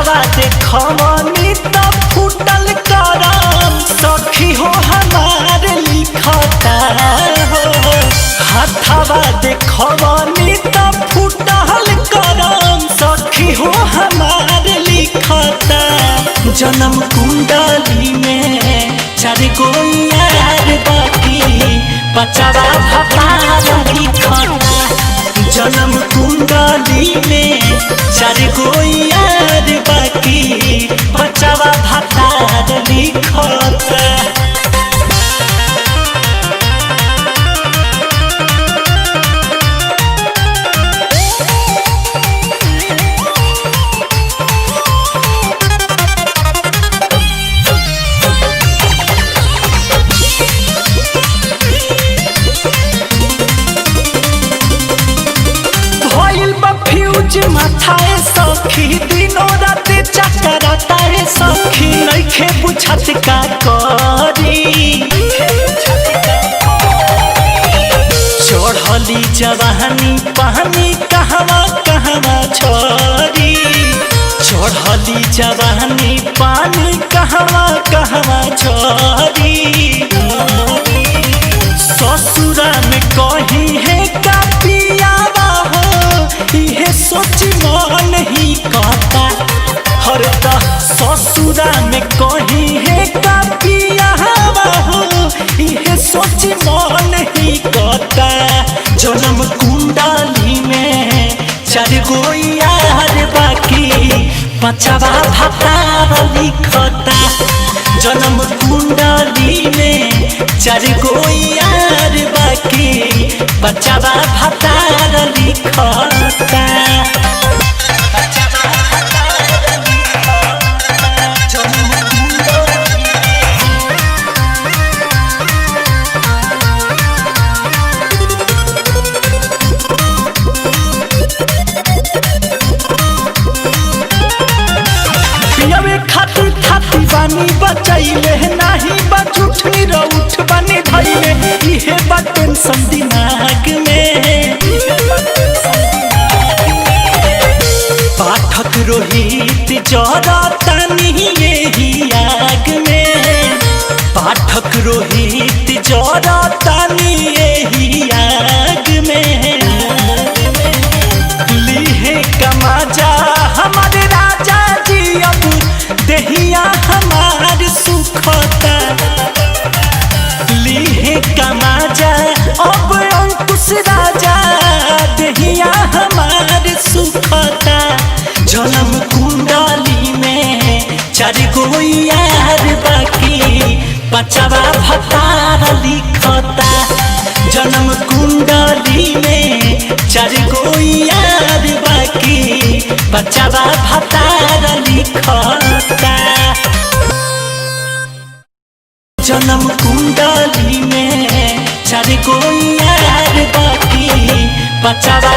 हथवा देखवनी त फूटल करम सखी हो हमार लिखता हो। हथवा देखवनी त फूटल करम सखी हो हमार लिखता। जन्म कुंडली में 4 गो यार बाकी बचावा भतार लिखता। जन्म कुंडली में 4 गो यार बाकी बचावा भतार लिखता। माथाए सखी दिनों रात चकराता है सखी नइखे बुझत का करी। चढ़ली जवानी पानी कहवा कहवा छोड़ी। चढ़ली जवानी पानी कहवा कहवा छोड़ी। ससुरा में कही है का पियावा इहे सोच मन ही कहता। हर ससुरा में कही है का पियावा हो इहे सोच मन ही कहता। जन्म कुंडली में 4 गो यार बाकी बचावा भतार लिखता। जन्म कुंडली में 4 गो यार बाकी बचावा भतार लिखता। खाती खाती बानी बचैले नाही बचुठनी रउठ बने धैले इहे बा टेंशन दिमाग में। पाठक रोहित जरतानी यही आग में। पाठक रोहित जरतानी यही आग में। लीहे कमाजा हमारे राजा जी अब देहिया हमार सुखता। लीहे कमाजा अब अंकुश राजा देहिया हमार सुखता। जन्म कुंडली में 4 गो यार बाकी बचावा भतार लिखता। जन्म कुंडली में 4 गो यार बाकी बचावा भतार लिखता। जन्म कुंडली में 4 गो यार बाकी बचावा